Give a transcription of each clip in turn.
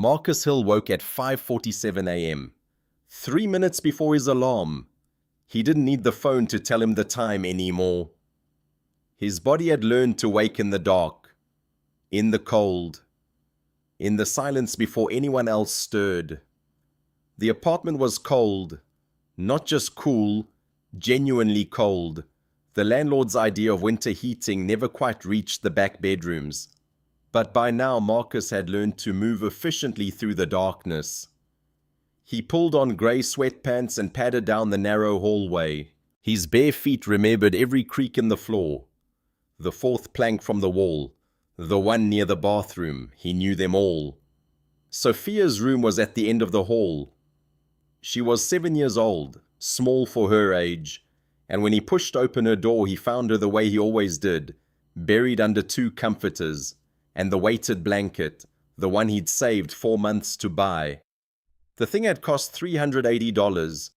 Marcus Hill woke at 5:47 a.m., 3 minutes before his alarm. He didn't need the phone to tell him the time anymore. His body had learned to wake in the dark, in the cold, in the silence before anyone else stirred. The apartment was cold, not just cool, genuinely cold. The landlord's idea of winter heating never quite reached the back bedrooms. But by now Marcus had learned to move efficiently through the darkness. He pulled on grey sweatpants and padded down the narrow hallway. His bare feet remembered every creak in the floor, the fourth plank from the wall, the one near the bathroom. He knew them all. Sophia's room was at the end of the hall. She was 7 years old, small for her age, and when he pushed open her door, he found her the way he always did, buried under 2 comforters and the weighted blanket, the one he'd saved 4 months to buy. The thing had cost $380,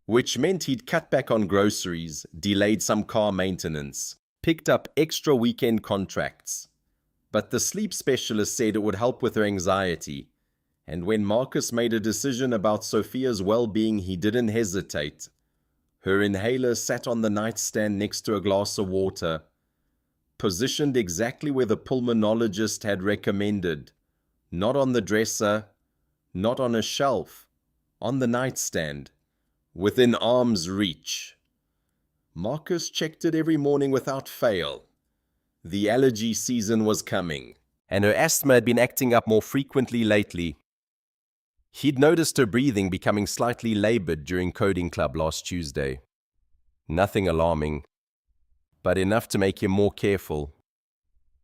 which meant he'd cut back on groceries, delayed some car maintenance, picked up extra weekend contracts. But the sleep specialist said it would help with her anxiety, and when Marcus made a decision about Sophia's well-being, he didn't hesitate. Her inhaler sat on the nightstand next to a glass of water, positioned exactly where the pulmonologist had recommended, not on the dresser, not on a shelf, on the nightstand, within arm's reach. Marcus checked it every morning without fail. The allergy season was coming, and her asthma had been acting up more frequently lately. He'd noticed her breathing becoming slightly labored during coding club last Tuesday. Nothing alarming, but enough to make him more careful.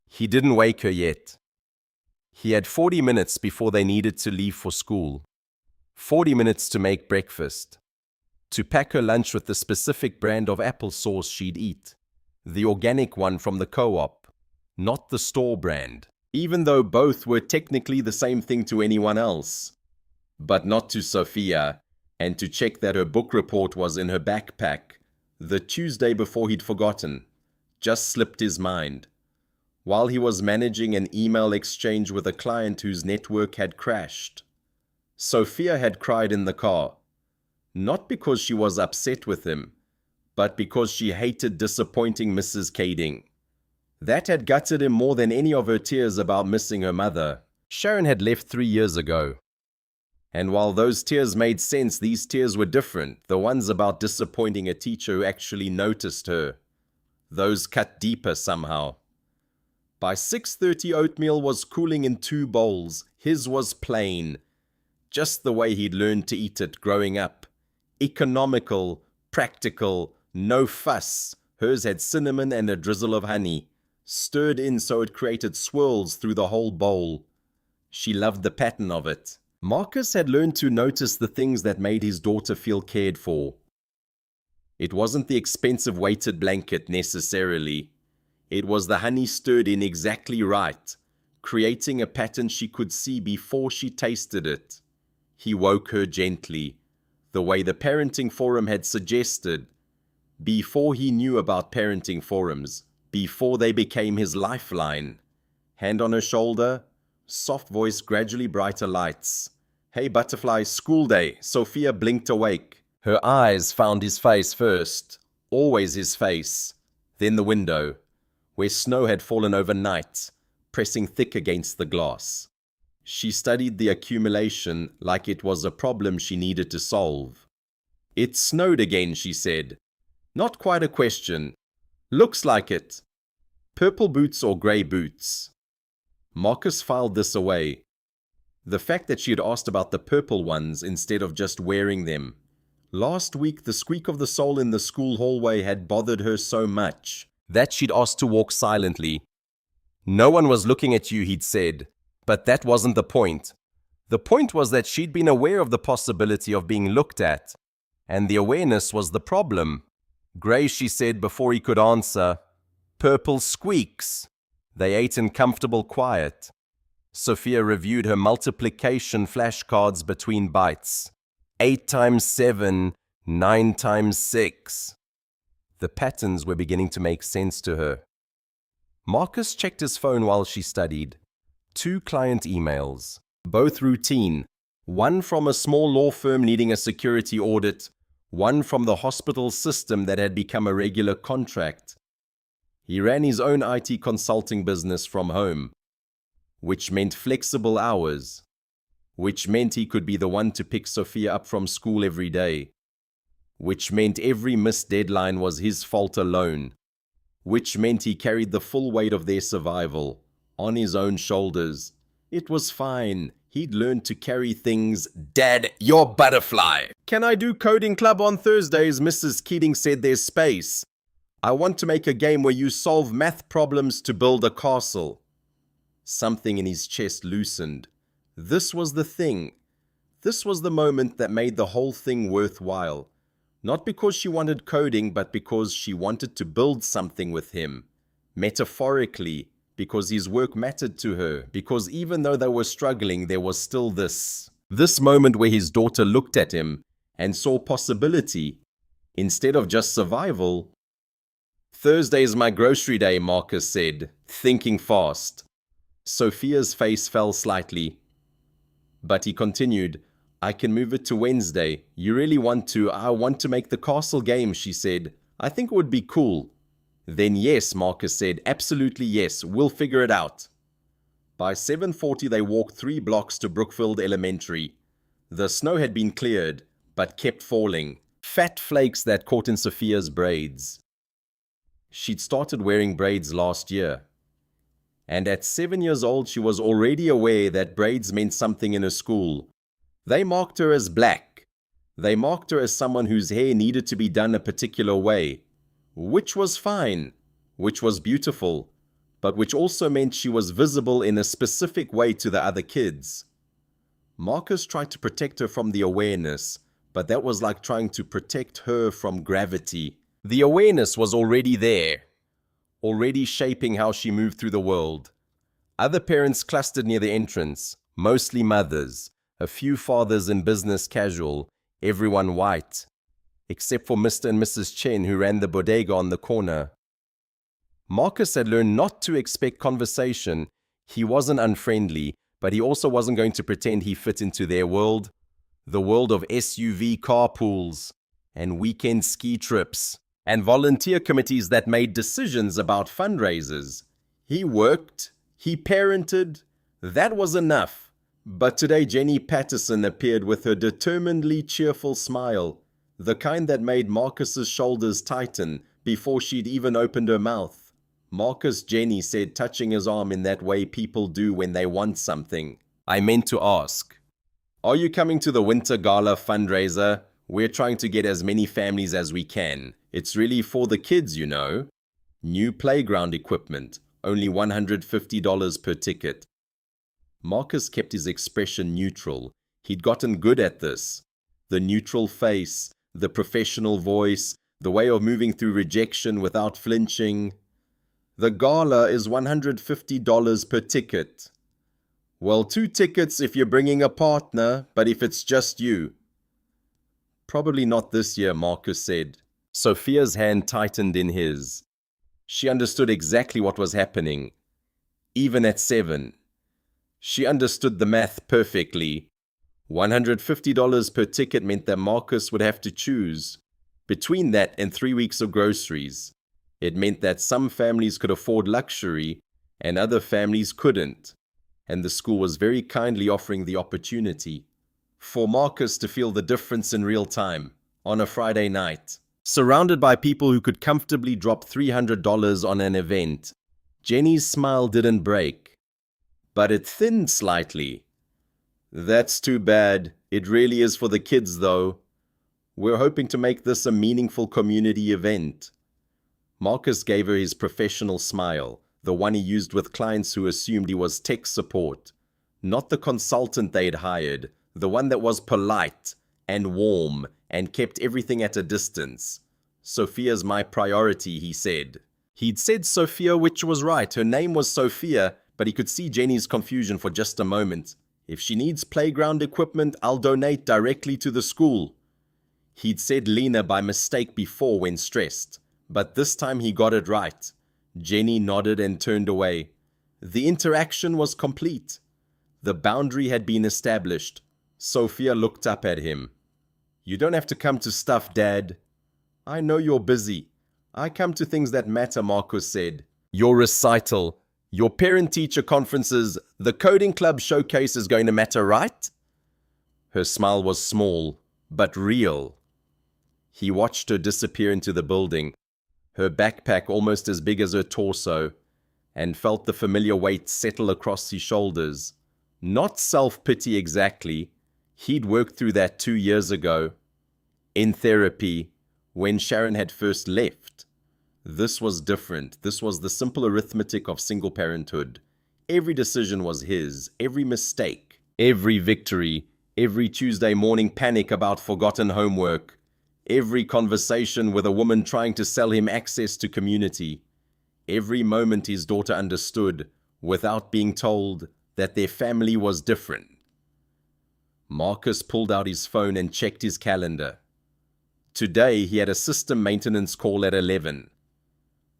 He didn't wake her yet. He had 40 minutes before they needed to leave for school. 40 minutes to make breakfast, to pack her lunch with the specific brand of applesauce she'd eat, the organic one from the co-op, not the store brand, even though both were technically the same thing to anyone else. But not to Sophia, and to check that her book report was in her backpack. The Tuesday before he'd forgotten, just slipped his mind, while he was managing an email exchange with a client whose network had crashed. Sophia had cried in the car, not because she was upset with him, but because she hated disappointing Mrs. Kading. That had gutted him more than any of her tears about missing her mother. Sharon had left 3 years ago. And while those tears made sense, these tears were different, the ones about disappointing a teacher who actually noticed her. Those cut deeper somehow. By 6:30, oatmeal was cooling in 2 bowls. His was plain, just the way he'd learned to eat it growing up. Economical, practical, no fuss. Hers had cinnamon and a drizzle of honey, stirred in so it created swirls through the whole bowl. She loved the pattern of it. Marcus had learned to notice the things that made his daughter feel cared for. It wasn't the expensive weighted blanket necessarily. It was the honey stirred in exactly right, creating a pattern she could see before she tasted it. He woke her gently, the way the parenting forum had suggested, before he knew about parenting forums, before they became his lifeline. Hand on her shoulder, soft voice, gradually brighter lights. "Hey butterfly, school day." Sophia blinked awake. Her eyes found his face first, always his face, then the window, where snow had fallen overnight, pressing thick against the glass. She studied the accumulation like it was a problem she needed to solve. "It snowed again," she said. "Not quite a question. Looks like it. Purple boots or grey boots?" Marcus filed this away. The fact that she had asked about the purple ones instead of just wearing them. Last week, the squeak of the sole in the school hallway had bothered her so much that she'd asked to walk silently. "No one was looking at you," he'd said, but that wasn't the point. The point was that she'd been aware of the possibility of being looked at, and the awareness was the problem. "Grey," she said before he could answer. "Purple squeaks." They ate in comfortable quiet. Sophia reviewed her multiplication flashcards between bites. 8 times 7, 9 times 6. The patterns were beginning to make sense to her. Marcus checked his phone while she studied. 2 client emails. both routine. One from a small law firm needing a security audit, one from the hospital system that had become a regular contract. He ran his own IT consulting business from home, which meant flexible hours, which meant he could be the one to pick Sophia up from school every day, which meant every missed deadline was his fault alone, which meant he carried the full weight of their survival on his own shoulders. It was fine. He'd learned to carry things. Dad, you're butterfly. Can I do coding club on Thursdays? Mrs. Keating said there's space. I want to make a game where you solve math problems to build a castle. Something in his chest loosened. This was the thing. This was the moment that made the whole thing worthwhile. Not because she wanted coding, but because she wanted to build something with him. Metaphorically, because his work mattered to her, because even though they were struggling, there was still this moment where his daughter looked at him and saw possibility instead of just survival. Thursday is my grocery day, Marcus said, thinking fast. Sophia's face fell slightly, but he continued, I can move it to Wednesday. You really want to? I want to make the castle game, she said. I think it would be cool. Then yes, Marcus said, absolutely yes, we'll figure it out. By 7:40 they walked 3 blocks to Brookfield Elementary. The snow had been cleared, but kept falling. Fat flakes that caught in Sophia's braids. She'd started wearing braids last year. And at 7 years old she was already aware that braids meant something in her school. They marked her as black. They marked her as someone whose hair needed to be done a particular way. Which was fine, which was beautiful, but which also meant she was visible in a specific way to the other kids. Marcus tried to protect her from the awareness, but that was like trying to protect her from gravity. The awareness was already there, already shaping how she moved through the world. Other parents clustered near the entrance, mostly mothers, a few fathers in business casual, everyone white, except for Mr. and Mrs. Chen, who ran the bodega on the corner. Marcus had learned not to expect conversation. He wasn't unfriendly, but he also wasn't going to pretend he fit into their world, the world of SUV carpools and weekend ski trips and volunteer committees that made decisions about fundraisers. He worked, he parented, that was enough. But today Jenny Patterson appeared with her determinedly cheerful smile, the kind that made Marcus's shoulders tighten before she'd even opened her mouth. Marcus, Jenny said, touching his arm in that way people do when they want something. I meant to ask, are you coming to the Winter Gala fundraiser? We're trying to get as many families as we can. It's really for the kids, you know. New playground equipment, only $150 per ticket. Marcus kept his expression neutral. He'd gotten good at this. The neutral face, the professional voice, the way of moving through rejection without flinching. The gala is $150 per ticket. Well, 2 tickets if you're bringing a partner, but if it's just you. Probably not this year, Marcus said. Sophia's hand tightened in his. She understood exactly what was happening, even at 7. She understood the math perfectly. $150 per ticket meant that Marcus would have to choose between that and 3 weeks of groceries. It meant that some families could afford luxury and other families couldn't. And the school was very kindly offering the opportunity for Marcus to feel the difference in real time on a Friday night, surrounded by people who could comfortably drop $300 on an event. Jenny's smile didn't break, but it thinned slightly. That's too bad. It really is for the kids, though. We're hoping to make this a meaningful community event. Marcus gave her his professional smile, the one he used with clients who assumed he was tech support, not the consultant they'd hired, the one that was polite and warm and kept everything at a distance. Sophia's my priority, he said. He'd said Sophia, which was right. Her name was Sophia, but he could see Jenny's confusion for just a moment. If she needs playground equipment, I'll donate directly to the school. He'd said Lena by mistake before when stressed, but this time he got it right. Jenny nodded and turned away. The interaction was complete. The boundary had been established. Sophia looked up at him. "You don't have to come to stuff, Dad." "I know you're busy. I come to things that matter," Marcus said. "Your recital, your parent-teacher conferences, the coding club showcase is going to matter, right?" Her smile was small, but real. He watched her disappear into the building, her backpack almost as big as her torso, and felt the familiar weight settle across his shoulders. Not self-pity exactly. He'd worked through that 2 years ago, in therapy, when Sharon had first left. This was different. This was the simple arithmetic of single parenthood. Every decision was his, every mistake, every victory, every Tuesday morning panic about forgotten homework, every conversation with a woman trying to sell him access to community, every moment his daughter understood, without being told, that their family was different. Marcus pulled out his phone and checked his calendar. Today he had a system maintenance call at 11.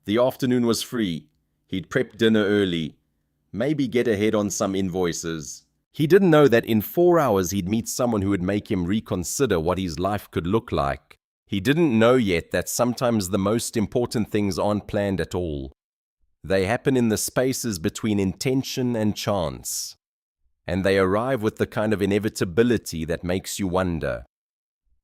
The afternoon was free. He'd prep dinner early, maybe get ahead on some invoices. He didn't know that in 4 hours he'd meet someone who would make him reconsider what his life could look like. He didn't know yet that sometimes the most important things aren't planned at all. They happen in the spaces between intention and chance. And they arrive with the kind of inevitability that makes you wonder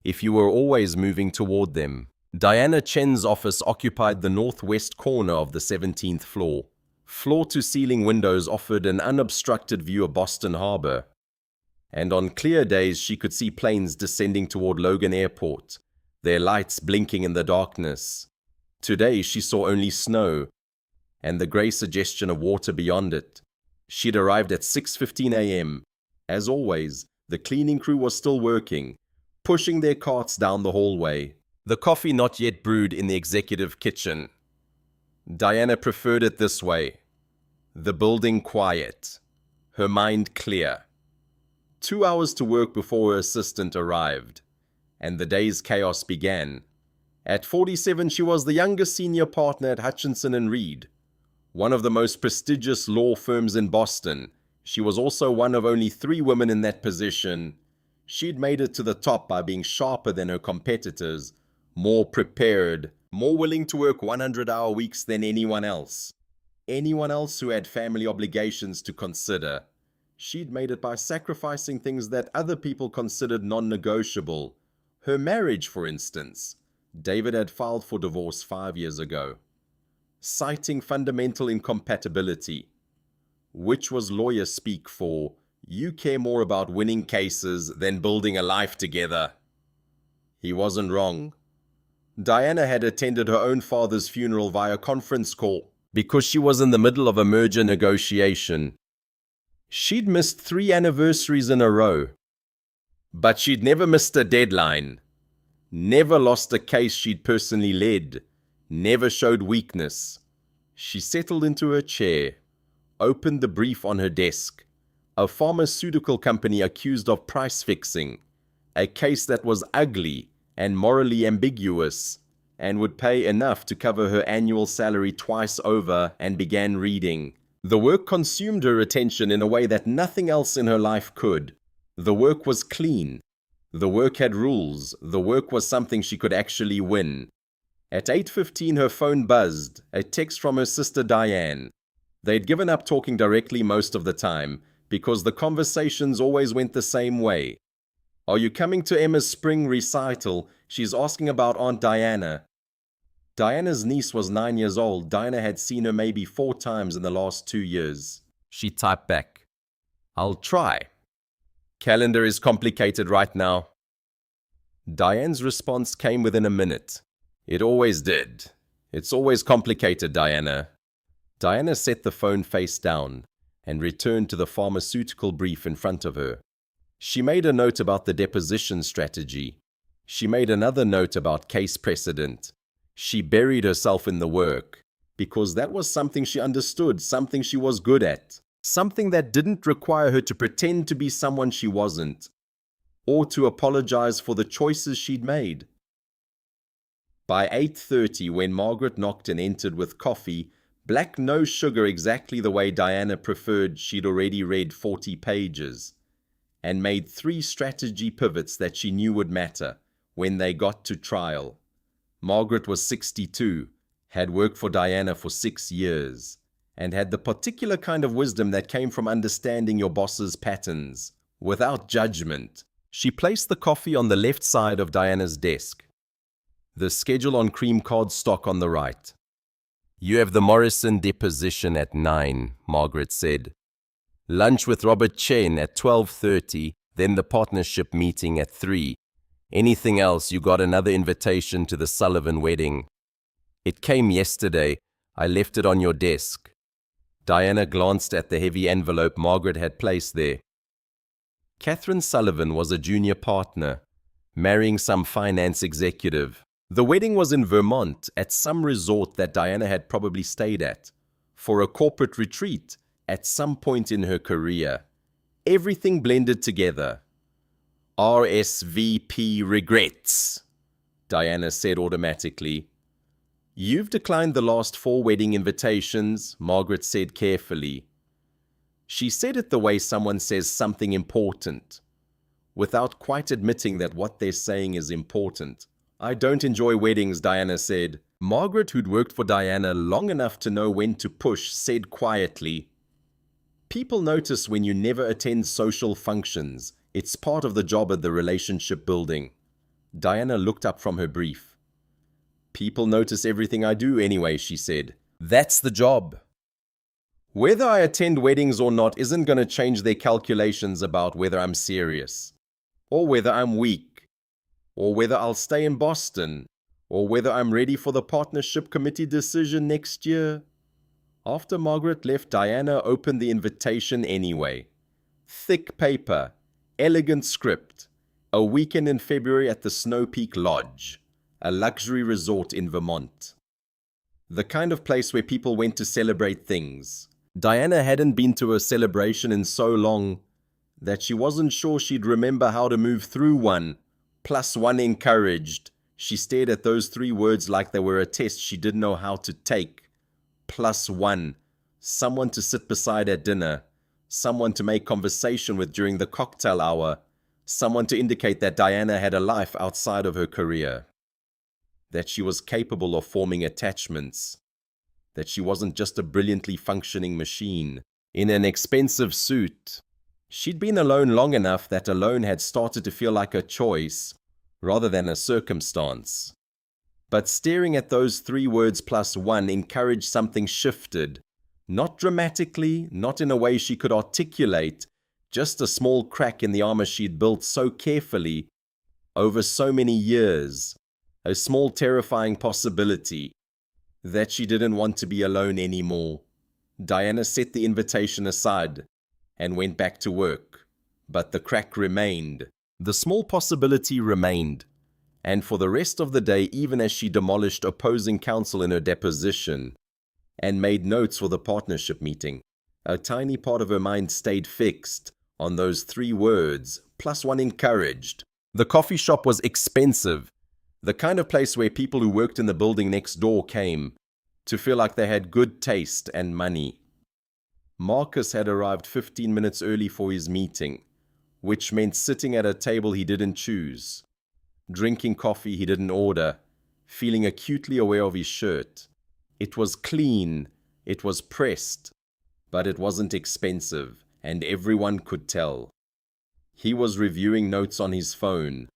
if you were always moving toward them. Diana Chen's office occupied the northwest corner of the 17th floor. Floor-to-ceiling windows offered an unobstructed view of Boston Harbor. And on clear days she could see planes descending toward Logan Airport, their lights blinking in the darkness. Today she saw only snow, and the grey suggestion of water beyond it. She'd arrived at 6:15 a.m. As always, the cleaning crew was still working, pushing their carts down the hallway. The coffee not yet brewed in the executive kitchen. Diana preferred it this way. The building quiet, her mind clear. 2 hours to work before her assistant arrived, and the day's chaos began. At 47, she was the youngest senior partner at Hutchinson & Reed, one of the most prestigious law firms in Boston. She was also one of only 3 women in that position. She'd made it to the top by being sharper than her competitors, more prepared, more willing to work 100-hour weeks than anyone else. Anyone else who had family obligations to consider. She'd made it by sacrificing things that other people considered non-negotiable. Her marriage, for instance. David had filed for divorce 5 years ago, citing fundamental incompatibility, which was lawyer speak for, "You care more about winning cases than building a life together." He wasn't wrong. Diana had attended her own father's funeral via conference call because she was in the middle of a merger negotiation. She'd missed 3 anniversaries in a row, but she'd never missed a deadline, never lost a case she'd personally led, never showed weakness. She settled into her chair, opened the brief on her desk. A pharmaceutical company accused of price fixing, a case that was ugly and morally ambiguous, and would pay enough to cover her annual salary twice over, and began reading. The work consumed her attention in a way that nothing else in her life could. The work was clean. The work had rules. The work was something she could actually win. At 8:15 her phone buzzed, a text from her sister Diane. They'd given up talking directly most of the time, because the conversations always went the same way. "Are you coming to Emma's spring recital? She's asking about Aunt Diana." Diana's niece was 9 years old. Diana had seen her maybe 4 times in the last 2 years. She typed back, "I'll try. Calendar is complicated right now." Diane's response came within a minute. "It always did. It's always complicated, Diana." Diana set the phone face down and returned to the pharmaceutical brief in front of her. She made a note about the deposition strategy. She made another note about case precedent. She buried herself in the work, because that was something she understood, something she was good at, something that didn't require her to pretend to be someone she wasn't, or to apologize for the choices she'd made. By 8:30, when Margaret knocked and entered with coffee, Black no sugar, exactly the way Diana preferred. She'd already read 40 pages and made 3 strategy pivots that she knew would matter when they got to trial. Margaret was 62, had worked for Diana for 6 years, and had the particular kind of wisdom that came from understanding your boss's patterns without judgment. She placed the coffee on the left side of Diana's desk, the schedule on cream card stock on the right. "You have the Morrison deposition at 9, Margaret said. "Lunch with Robert Chen at 12:30, then the partnership meeting at 3. Anything else, you got another invitation to the Sullivan wedding. It came yesterday. I left it on your desk." Diana glanced at the heavy envelope Margaret had placed there. Catherine Sullivan was a junior partner, marrying some finance executive. The wedding was in Vermont at some resort that Diana had probably stayed at for a corporate retreat at some point in her career. Everything blended together. "RSVP regrets," Diana said automatically. "You've declined the last 4 wedding invitations," Margaret said carefully. She said it the way someone says something important, without quite admitting that what they're saying is important. "I don't enjoy weddings," Diana said. Margaret, who'd worked for Diana long enough to know when to push, said quietly, "People notice when you never attend social functions. It's part of the job at the relationship building." Diana looked up from her brief. "People notice everything I do anyway," she said. "That's the job. Whether I attend weddings or not isn't going to change their calculations about whether I'm serious, or whether I'm weak, or whether I'll stay in Boston, or whether I'm ready for the partnership committee decision next year." After Margaret left, Diana opened the invitation anyway. Thick paper, elegant script, a weekend in February at the Snow Peak Lodge, a luxury resort in Vermont. The kind of place where people went to celebrate things. Diana hadn't been to a celebration in so long that she wasn't sure she'd remember how to move through one. +1 encouraged. She stared at those 3 words like they were a test she didn't know how to take. +1. Someone to sit beside at dinner. Someone to make conversation with during the cocktail hour. Someone to indicate that Diana had a life outside of her career. That she was capable of forming attachments. That she wasn't just a brilliantly functioning machine in an expensive suit. She'd been alone long enough that alone had started to feel like a choice rather than a circumstance. But staring at those 3 words +1 encouraged something shifted. Not dramatically, not in a way she could articulate, just a small crack in the armor she'd built so carefully over so many years. A small terrifying possibility that she didn't want to be alone anymore. Diana set the invitation aside and went back to work. But the crack remained. The small possibility remained. And for the rest of the day, even as she demolished opposing counsel in her deposition and made notes for the partnership meeting, a tiny part of her mind stayed fixed on those 3 words, +1 encouraged. The coffee shop was expensive. The kind of place where people who worked in the building next door came to feel like they had good taste and money. Marcus had arrived 15 minutes early for his meeting, which meant sitting at a table he didn't choose, drinking coffee he didn't order, feeling acutely aware of his shirt. It was clean, it was pressed, but it wasn't expensive, and everyone could tell. He was reviewing notes on his phone,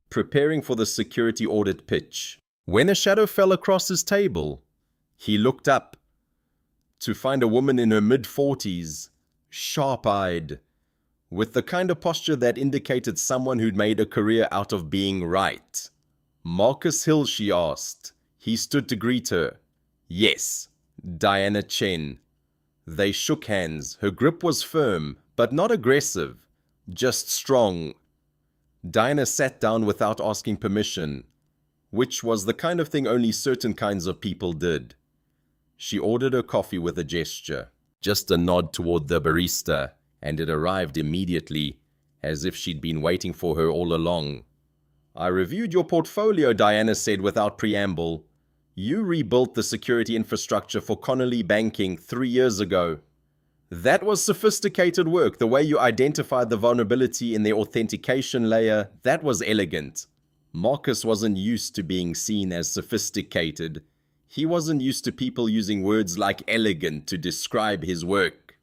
preparing for the security audit pitch, when a shadow fell across his table. He looked up to find a woman in her mid-40s, sharp-eyed, with the kind of posture that indicated someone who'd made a career out of being right. "Marcus Hill?" she asked. He stood to greet her. "Yes, Diana Chen." They shook hands. Her grip was firm, but not aggressive, just strong. Diana sat down without asking permission, which was the kind of thing only certain kinds of people did. She ordered her coffee with a gesture, just a nod toward the barista, and it arrived immediately, as if she'd been waiting for her all along. "I reviewed your portfolio," Diana said without preamble. You rebuilt the security infrastructure for Connolly Banking 3 years ago. That was sophisticated work. The way you identified the vulnerability in the authentication layer, that was elegant. Marcus wasn't used to being seen as sophisticated. He wasn't used to people using words like elegant to describe his work.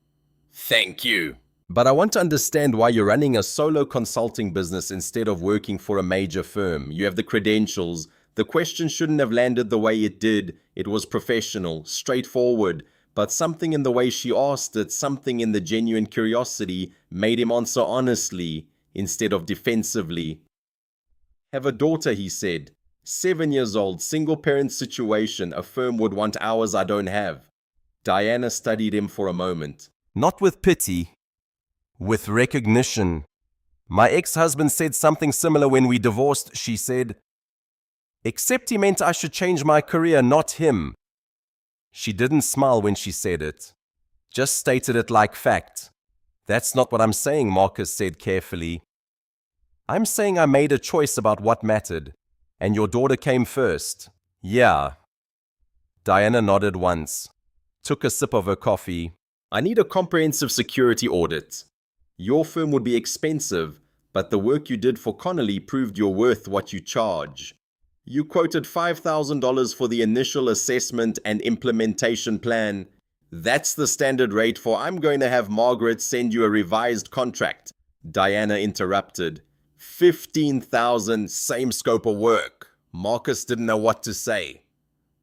Thank you. But I want to understand why you're running a solo consulting business instead of working for a major firm. You have the credentials. The question shouldn't have landed the way it did. It was professional, straightforward. But something in the way she asked it, something in the genuine curiosity, made him answer honestly instead of defensively. Have a daughter, he said. 7 years old, single-parent situation. A firm would want hours I don't have. Diana studied him for a moment. Not with pity, with recognition. My ex-husband said something similar when we divorced, she said. Except he meant I should change my career, not him. She didn't smile when she said it. Just stated it like fact. That's not what I'm saying, Marcus said carefully. I'm saying I made a choice about what mattered, and your daughter came first. Yeah. Diana nodded once, took a sip of her coffee. I need a comprehensive security audit. Your firm would be expensive, but the work you did for Connolly proved you're worth what you charge. You quoted $5,000 for the initial assessment and implementation plan. That's the standard rate for I'm going to have Margaret send you a revised contract. Diana interrupted. 15,000, same scope of work. Marcus didn't know what to say.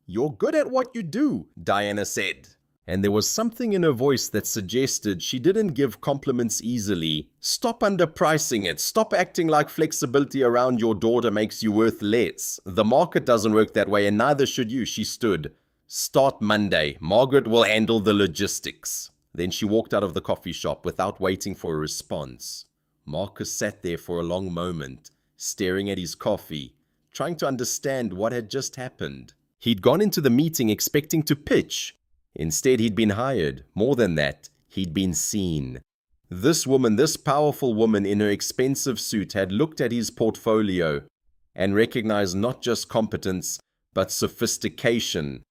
You're good at what you do, Diana said. And there was something in her voice that suggested she didn't give compliments easily. Stop underpricing it. Stop acting like flexibility around your daughter makes you worth less. The market doesn't work that way, and neither should you, she stood. Start Monday. Margaret will handle the logistics. Then she walked out of the coffee shop without waiting for a response. Marcus sat there for a long moment, staring at his coffee, trying to understand what had just happened. He'd gone into the meeting expecting to pitch. Instead, he'd been hired. More than that, he'd been seen. This woman, this powerful woman in her expensive suit had looked at his portfolio and recognized not just competence, but sophistication.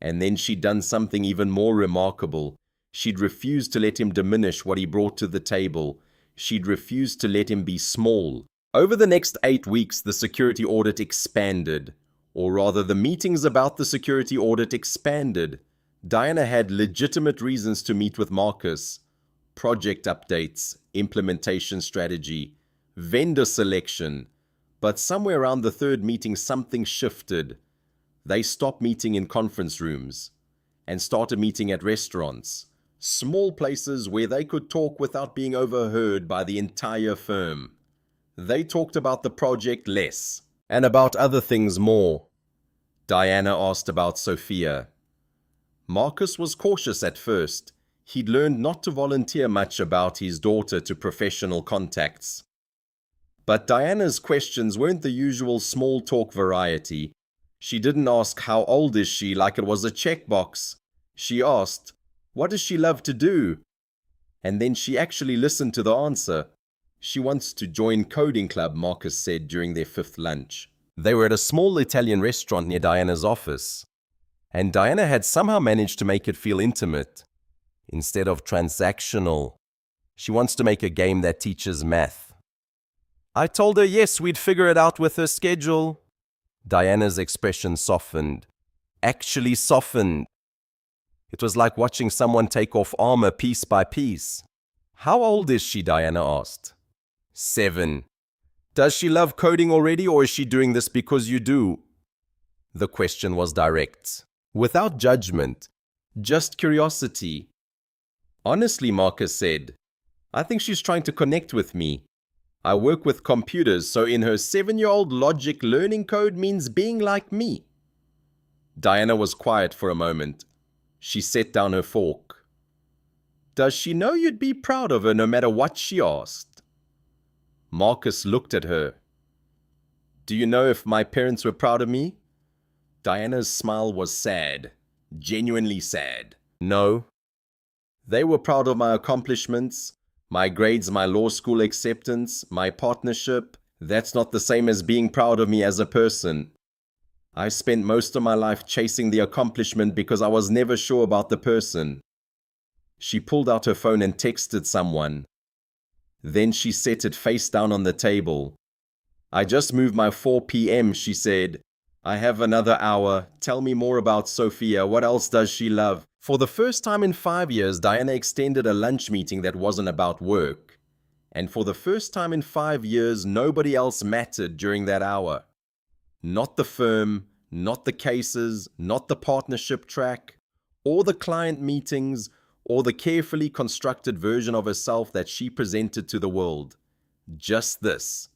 And then she'd done something even more remarkable. She'd refused to let him diminish what he brought to the table. She'd refused to let him be small. Over the next 8 weeks, the security audit expanded. Or rather, the meetings about the security audit expanded. Diana had legitimate reasons to meet with Marcus. Project updates, implementation strategy, vendor selection. But somewhere around the third meeting, something shifted. They stopped meeting in conference rooms and started meeting at restaurants, small places where they could talk without being overheard by the entire firm. They talked about the project less and about other things more. Diana asked about Sophia. Marcus was cautious at first. He'd learned not to volunteer much about his daughter to professional contacts. But Diana's questions weren't the usual small talk variety. She didn't ask how old is she like it was a checkbox. She asked, what does she love to do? And then she actually listened to the answer. She wants to join coding club, Marcus said during their 5th lunch. They were at a small Italian restaurant near Diana's office. And Diana had somehow managed to make it feel intimate, instead of transactional. She wants to make a game that teaches math. I told her yes, we'd figure it out with her schedule. Diana's expression softened. Actually softened. It was like watching someone take off armor piece by piece. How old is she? Diana asked. 7. Does she love coding already, or is she doing this because you do? The question was direct. Without judgment, just curiosity. Honestly, Marcus said, I think she's trying to connect with me. I work with computers, so in her 7-year-old logic, learning code means being like me. Diana was quiet for a moment. She set down her fork. Does she know you'd be proud of her no matter what she asked? Marcus looked at her. Do you know if my parents were proud of me? Diana's smile was sad, genuinely sad. No. They were proud of my accomplishments, my grades, my law school acceptance, my partnership. That's not the same as being proud of me as a person. I spent most of my life chasing the accomplishment because I was never sure about the person. She pulled out her phone and texted someone. Then she set it face down on the table. I just moved my 4 p.m., she said. I have another hour. Tell me more about Sophia. What else does she love? For the first time in 5 years, Diana extended a lunch meeting that wasn't about work. And for the first time in 5 years, nobody else mattered during that hour. Not the firm, not the cases, not the partnership track, or the client meetings, or the carefully constructed version of herself that she presented to the world. Just this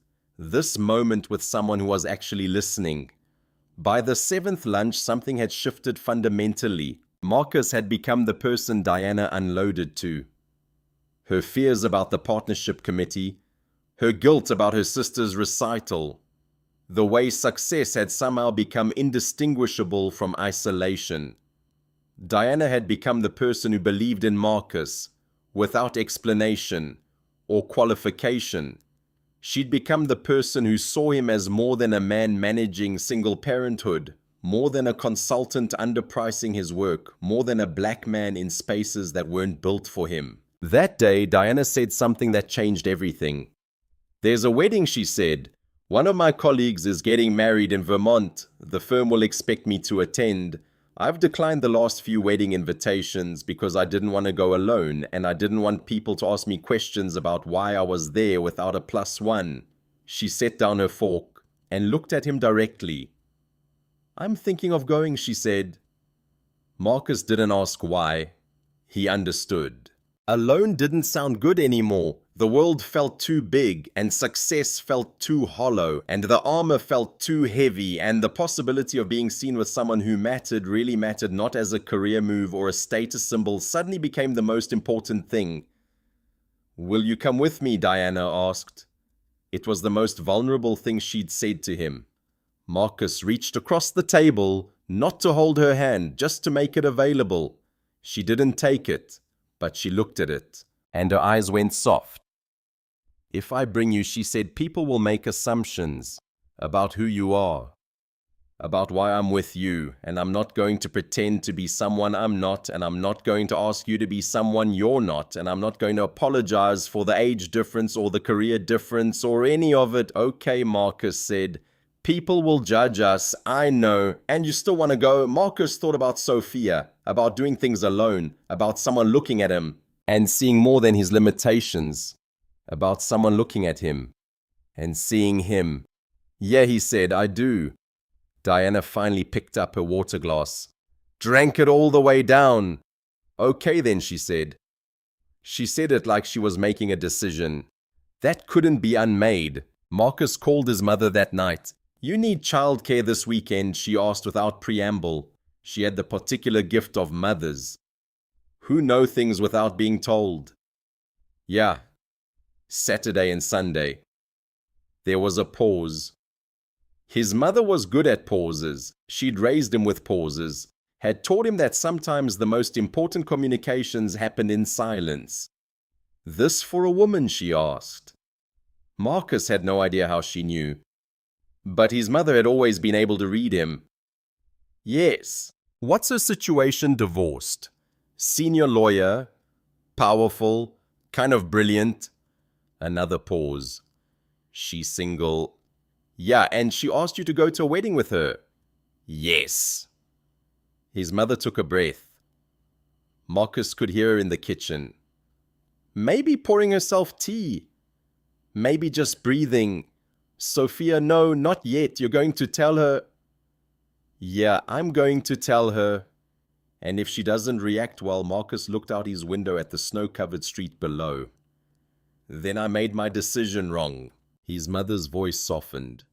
moment with someone who was actually listening. By the 7th lunch, something had shifted fundamentally. Marcus had become the person Diana unloaded to. Her fears about the partnership committee, her guilt about her sister's recital, the way success had somehow become indistinguishable from isolation. Diana had become the person who believed in Marcus, without explanation or qualification. She'd become the person who saw him as more than a man managing single parenthood, more than a consultant underpricing his work, more than a black man in spaces that weren't built for him. That day, Diana said something that changed everything. There's a wedding, she said. One of my colleagues is getting married in Vermont. The firm will expect me to attend. I've declined the last few wedding invitations because I didn't want to go alone, and I didn't want people to ask me questions about why I was there without a +1. She set down her fork and looked at him directly. I'm thinking of going, she said. Marcus didn't ask why. He understood. Alone didn't sound good anymore. The world felt too big, and success felt too hollow, and the armor felt too heavy, and the possibility of being seen with someone who really mattered not as a career move or a status symbol suddenly became the most important thing. Will you come with me? Diana asked. It was the most vulnerable thing she'd said to him. Marcus reached across the table, not to hold her hand, just to make it available. She didn't take it, but she looked at it, and her eyes went soft. If I bring you, she said, people will make assumptions about who you are, about why I'm with you, and I'm not going to pretend to be someone I'm not, and I'm not going to ask you to be someone you're not, and I'm not going to apologize for the age difference or the career difference or any of it. Okay, Marcus said, people will judge us, I know, and you still want to go. Marcus thought about Sophia, about doing things alone, about someone looking at him and seeing more than his limitations. About someone looking at him and seeing him. Yeah, he said, I do. Diana finally picked up her water glass, drank it all the way down. Okay then, she said. She said it like she was making a decision. That couldn't be unmade. Marcus called his mother that night. You need childcare this weekend, she asked without preamble. She had the particular gift of mothers, who know things without being told. Yeah. Saturday and Sunday. There was a pause. His mother was good at pauses. She'd raised him with pauses, had taught him that sometimes the most important communications happened in silence. This for a woman, she asked. Marcus had no idea how she knew, but his mother had always been able to read him. Yes. What's her situation? Divorced. Senior lawyer, powerful, kind of brilliant. Another pause. She's single. Yeah, and she asked you to go to a wedding with her. Yes. His mother took a breath. Marcus could hear her in the kitchen. Maybe pouring herself tea. Maybe just breathing. Sophia, no, not yet. You're going to tell her. Yeah, I'm going to tell her. And if she doesn't react well, Marcus looked out his window at the snow-covered street below. Then I made my decision wrong. His mother's voice softened.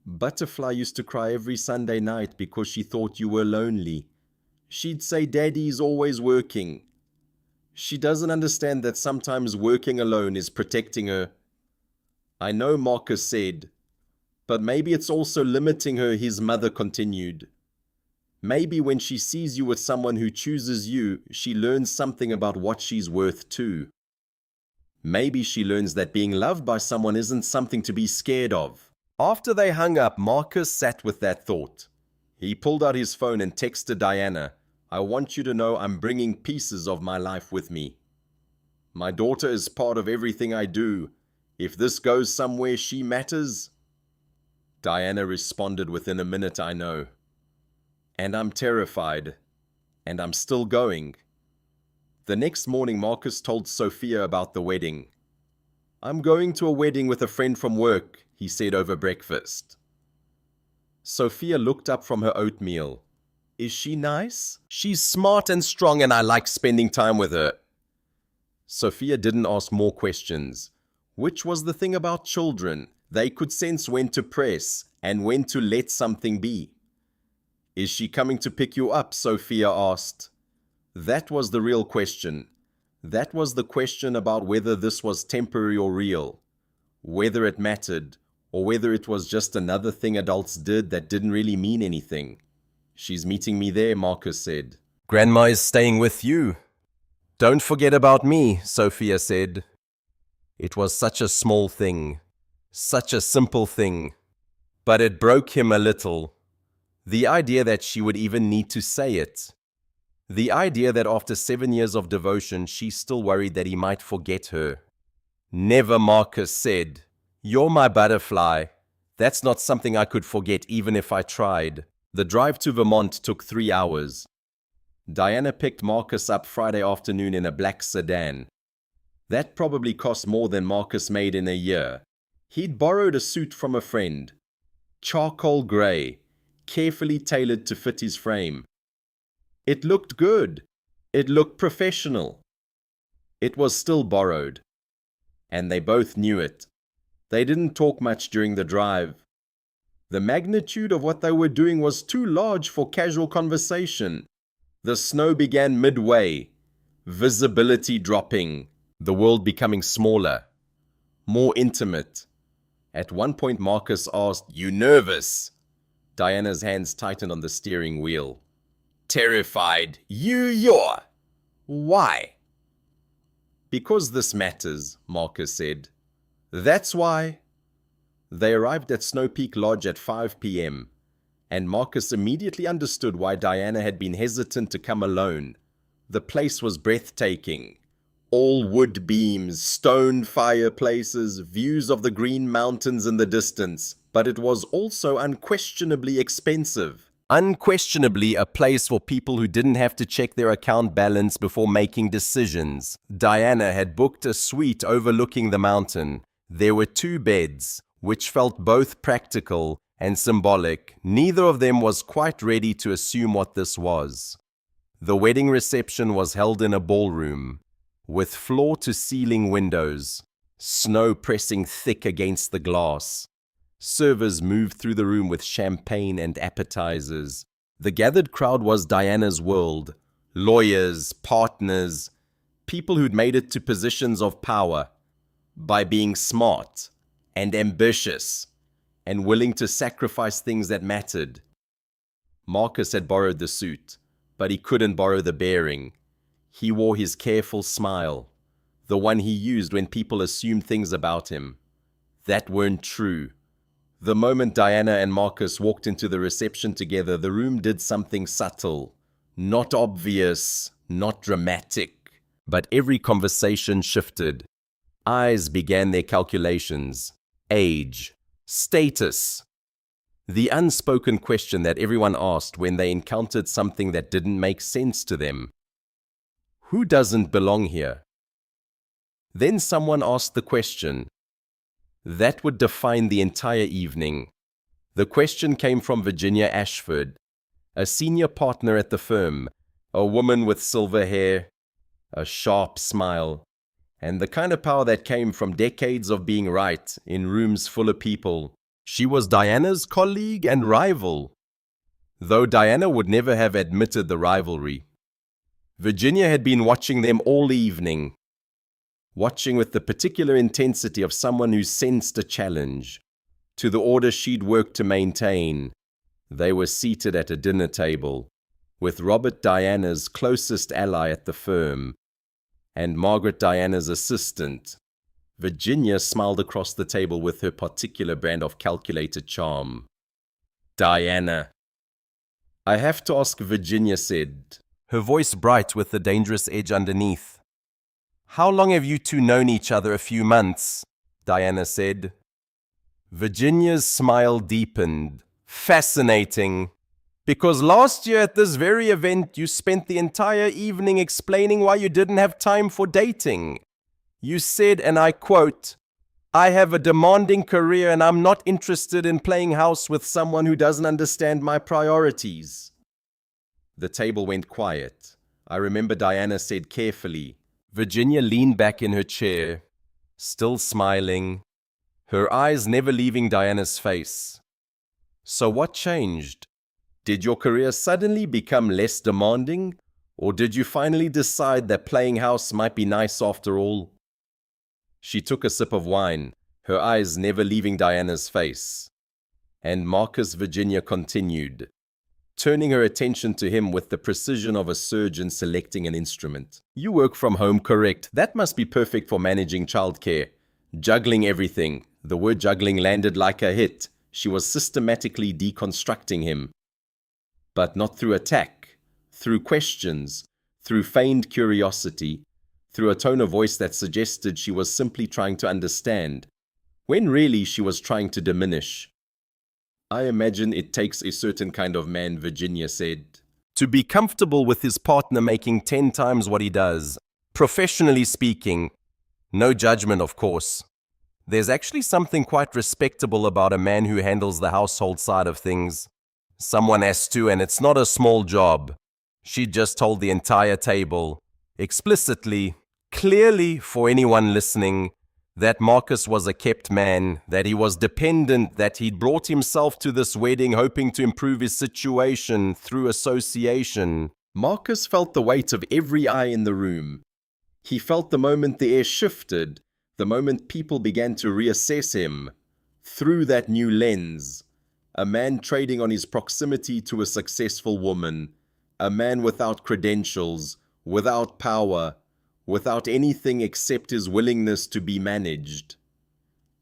Butterfly used to cry every Sunday night because she thought you were lonely. She'd say, Daddy's always working. She doesn't understand that sometimes working alone is protecting her. I know, Marcus said, but maybe it's also limiting her, his mother continued. Maybe when she sees you with someone who chooses you, she learns something about what she's worth too. Maybe she learns that being loved by someone isn't something to be scared of. After they hung up, Marcus sat with that thought. He pulled out his phone and texted Diana, "I want you to know I'm bringing pieces of my life with me. My daughter is part of everything I do. If this goes somewhere, she matters." Diana responded, "Within a minute, I know. And I'm terrified. And I'm still going." The next morning, Marcus told Sophia about the wedding. "I'm going to a wedding with a friend from work," he said over breakfast. Sophia looked up from her oatmeal. "Is she nice?" "She's smart and strong and I like spending time with her." Sophia didn't ask more questions, which was the thing about children. They could sense when to press and when to let something be. "Is she coming to pick you up?" Sophia asked. That was the real question. That was the question about whether this was temporary or real, whether it mattered, or whether it was just another thing adults did that didn't really mean anything. "She's meeting me there," Marcus said. "Grandma is staying with you. Don't forget about me," Sophia said. It was such a small thing, such a simple thing, but it broke him a little. The idea that she would even need to say it. The idea that after 7 years of devotion, she's still worried that he might forget her. "Never," Marcus said. "You're my butterfly. That's not something I could forget even if I tried." The drive to Vermont took 3 hours. Diana picked Marcus up Friday afternoon in a black sedan. That probably cost more than Marcus made in a year. He'd borrowed a suit from a friend. Charcoal grey, carefully tailored to fit his frame. It looked good. It looked professional. It was still borrowed. And they both knew it. They didn't talk much during the drive. The magnitude of what they were doing was too large for casual conversation. The snow began midway, visibility dropping, the world becoming smaller, more intimate. At one point, Marcus asked, "You nervous?" Diana's hands tightened on the steering wheel. "Terrified. You're. Why?" "Because this matters," Marcus said. "That's why." They arrived at Snow Peak Lodge at 5 p.m., and Marcus immediately understood why Diana had been hesitant to come alone. The place was breathtaking. All wood beams, stone fireplaces, views of the Green Mountains in the distance, but it was also unquestionably expensive. Unquestionably a place for people who didn't have to check their account balance before making decisions. Diana had booked a suite overlooking the mountain. There were 2 beds, which felt both practical and symbolic. Neither of them was quite ready to assume what this was. The wedding reception was held in a ballroom, with floor-to-ceiling windows, snow pressing thick against the glass. Servers moved through the room with champagne and appetizers. The gathered crowd was Diana's world. Lawyers, partners, people who'd made it to positions of power by being smart and ambitious and willing to sacrifice things that mattered. Marcus had borrowed the suit, but he couldn't borrow the bearing. He wore his careful smile, the one he used when people assumed things about him that weren't true. The moment Diana and Marcus walked into the reception together, the room did something subtle, not obvious, not dramatic, but every conversation shifted. Eyes began their calculations. Age, status. The unspoken question that everyone asked when they encountered something that didn't make sense to them. Who doesn't belong here? Then someone asked the question. That would define the entire evening. The question came from Virginia Ashford, a senior partner at the firm, a woman with silver hair, a sharp smile, and the kind of power that came from decades of being right in rooms full of people. She was Diana's colleague and rival, though Diana would never have admitted the rivalry. Virginia had been watching them all evening, watching with the particular intensity of someone who sensed a challenge to the order she'd worked to maintain. They were seated at a dinner table, with Robert, Diana's closest ally at the firm, and Margaret, Diana's assistant. Virginia smiled across the table with her particular brand of calculated charm. "Diana, I have to ask, Virginia said, her voice bright with the dangerous edge underneath. How long have you two known each other? A few months, Diana said. Virginia's smile deepened. Fascinating. Because last year at this very event, you spent the entire evening explaining why you didn't have time for dating. You said, and I quote, "I have a demanding career and I'm not interested in playing house with someone who doesn't understand my priorities." The table went quiet. I remember Diana said carefully. Virginia leaned back in her chair, still smiling, her eyes never leaving Diana's face. So what changed? Did your career suddenly become less demanding? Or did you finally decide that playing house might be nice after all? She took a sip of wine, her eyes never leaving Diana's face. And Marcus, Virginia continued, turning her attention to him with the precision of a surgeon selecting an instrument. You work from home, correct? That must be perfect for managing childcare. Juggling everything. The word juggling landed like a hit. She was systematically deconstructing him. But not through attack, through questions, through feigned curiosity, through a tone of voice that suggested she was simply trying to understand, when really she was trying to diminish. I imagine it takes a certain kind of man, Virginia said, to be comfortable with his partner making 10 times what he does. Professionally speaking, no judgment, of course. There's actually something quite respectable about a man who handles the household side of things. Someone has to, and it's not a small job. She just told the entire table, explicitly, clearly for anyone listening, that Marcus was a kept man, that he was dependent, that he'd brought himself to this wedding hoping to improve his situation through association. Marcus felt the weight of every eye in the room. He felt the moment the air shifted, the moment people began to reassess him, through that new lens. A man trading on his proximity to a successful woman, a man without credentials, without power, without anything except his willingness to be managed.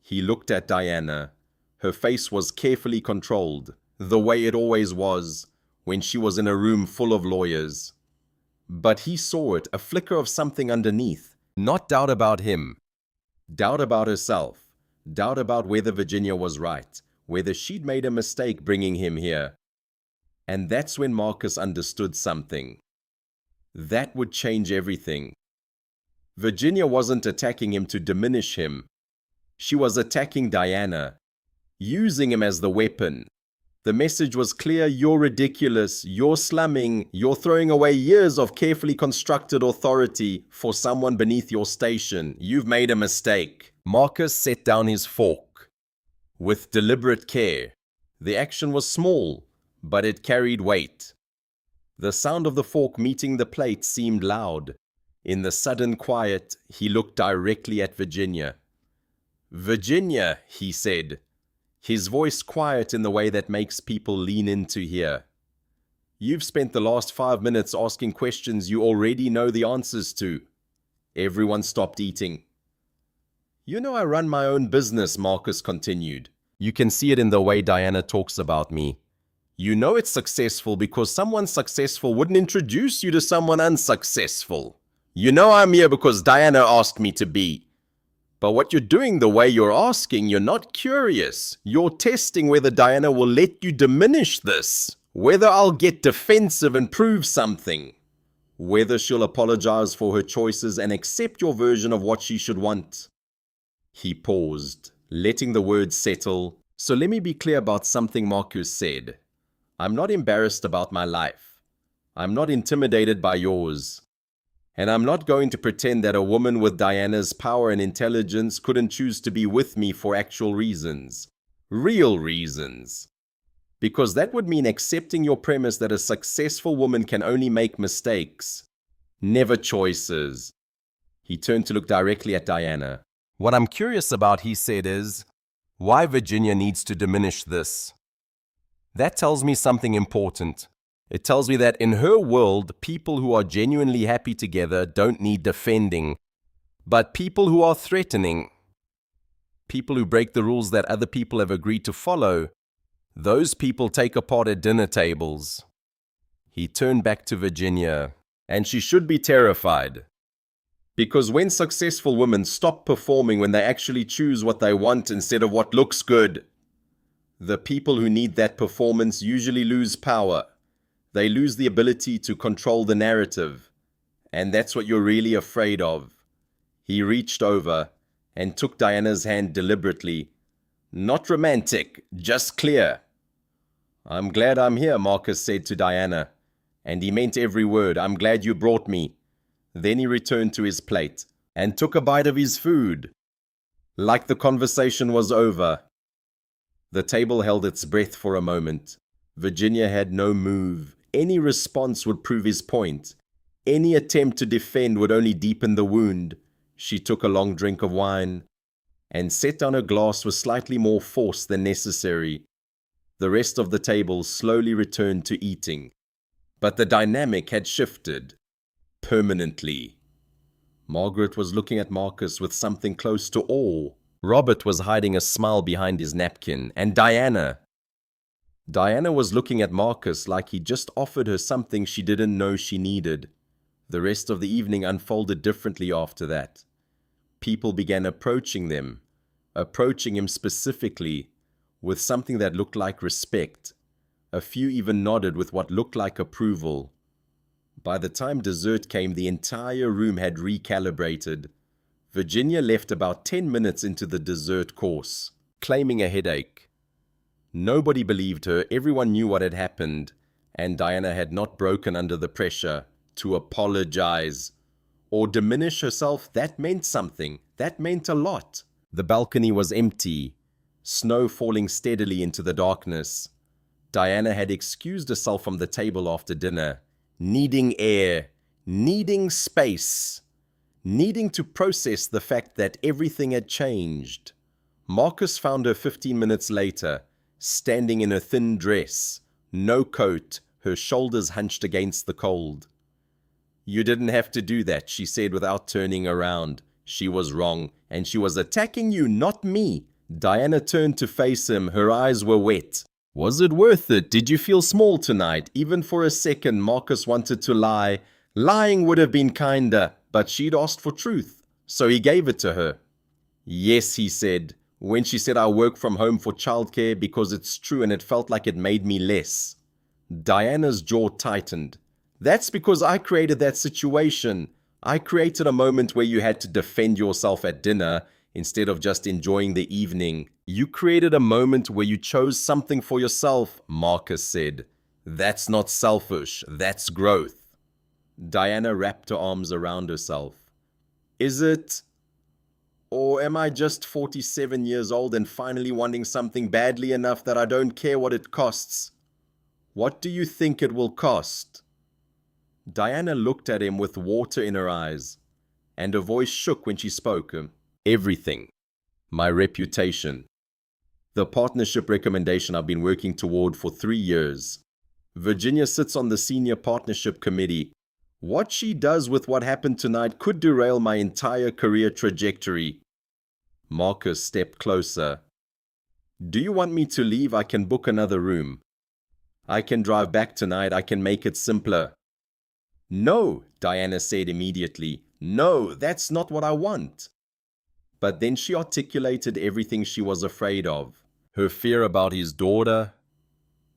He looked at Diana. Her face was carefully controlled, the way it always was when she was in a room full of lawyers. But he saw it, a flicker of something underneath. Not doubt about him. Doubt about herself. Doubt about whether Virginia was right, whether she'd made a mistake bringing him here. And that's when Marcus understood something. That would change everything. Virginia wasn't attacking him to diminish him. She was attacking Diana, using him as the weapon. The message was clear: you're ridiculous, you're slumming, you're throwing away years of carefully constructed authority for someone beneath your station. You've made a mistake. Marcus set down his fork. With deliberate care. The action was small, but it carried weight. The sound of the fork meeting the plate seemed loud. In the sudden quiet, he looked directly at Virginia. "Virginia," he said, his voice quiet in the way that makes people lean in to hear. "You've spent the last 5 minutes asking questions you already know the answers to." Everyone stopped eating. "You know I run my own business," Marcus continued. "You can see it in the way Diana talks about me. You know it's successful because someone successful wouldn't introduce you to someone unsuccessful. You know I'm here because Diana asked me to be. But what you're doing the way you're asking, you're not curious. You're testing whether Diana will let you diminish this, whether I'll get defensive and prove something, whether she'll apologize for her choices and accept your version of what she should want." He paused, letting the words settle. "So let me be clear about something Marcus said. I'm not embarrassed about my life. I'm not intimidated by yours. And I'm not going to pretend that a woman with Diana's power and intelligence couldn't choose to be with me for actual reasons. Real reasons. Because that would mean accepting your premise that a successful woman can only make mistakes. Never choices." He turned to look directly at Diana. "What I'm curious about," he said, "is why Virginia needs to diminish this. That tells me something important. It tells me that in her world, people who are genuinely happy together don't need defending. But people who are threatening, people who break the rules that other people have agreed to follow, those people take apart at dinner tables. He turned back to Virginia. And she should be terrified. Because when successful women stop performing when they actually choose what they want instead of what looks good, the people who need that performance usually lose power. They lose the ability to control the narrative. And that's what you're really afraid of. He reached over and took Diana's hand deliberately. Not romantic, just clear. I'm glad I'm here, Marcus said to Diana. And he meant every word. I'm glad you brought me. Then he returned to his plate and took a bite of his food. Like the conversation was over. The table held its breath for a moment. Virginia had no move. Any response would prove his point. Any attempt to defend would only deepen the wound. She took a long drink of wine and set down her glass with slightly more force than necessary. The rest of the table slowly returned to eating. But the dynamic had shifted. Permanently. Margaret was looking at Marcus with something close to awe. Robert was hiding a smile behind his napkin. And Diana was looking at Marcus like he just offered her something she didn't know she needed. The rest of the evening unfolded differently after that. People began approaching him specifically, with something that looked like respect. A few even nodded with what looked like approval. By the time dessert came, the entire room had recalibrated. Virginia left about 10 minutes into the dessert course, claiming a headache. Nobody believed her, everyone knew what had happened, and Diana had not broken under the pressure to apologize or diminish herself. That meant something. That meant a lot. The balcony was empty, snow falling steadily into the darkness. Diana had excused herself from the table after dinner, needing air, needing space, needing to process the fact that everything had changed. Marcus found her 15 minutes later, standing in a thin dress, no coat, her shoulders hunched against the cold. You didn't have to do that, she said without turning around. She was wrong, and she was attacking you, not me. Diana turned to face him, her eyes were wet. Was it worth it? Did you feel small tonight? Even for a second, Marcus wanted to lie. Lying would have been kinder, but she'd asked for truth, so he gave it to her. Yes, he said, when she said I work from home for childcare because it's true and it felt like it made me less. Diana's jaw tightened. That's because I created that situation. I created a moment where you had to defend yourself at dinner instead of just enjoying the evening. You created a moment where you chose something for yourself, Marcus said. That's not selfish, that's growth. Diana wrapped her arms around herself. Is it? Or am I just 47 years old and finally wanting something badly enough that I don't care what it costs? What do you think it will cost? Diana looked at him with water in her eyes, and her voice shook when she spoke. Everything. My reputation. The partnership recommendation I've been working toward for 3 years. Virginia sits on the senior partnership committee. What she does with what happened tonight could derail my entire career trajectory. Marcus stepped closer. Do you want me to leave? I can book another room. I can drive back tonight. I can make it simpler. No, Diana said immediately. No, that's not what I want. But then she articulated everything she was afraid of. Her fear about his daughter.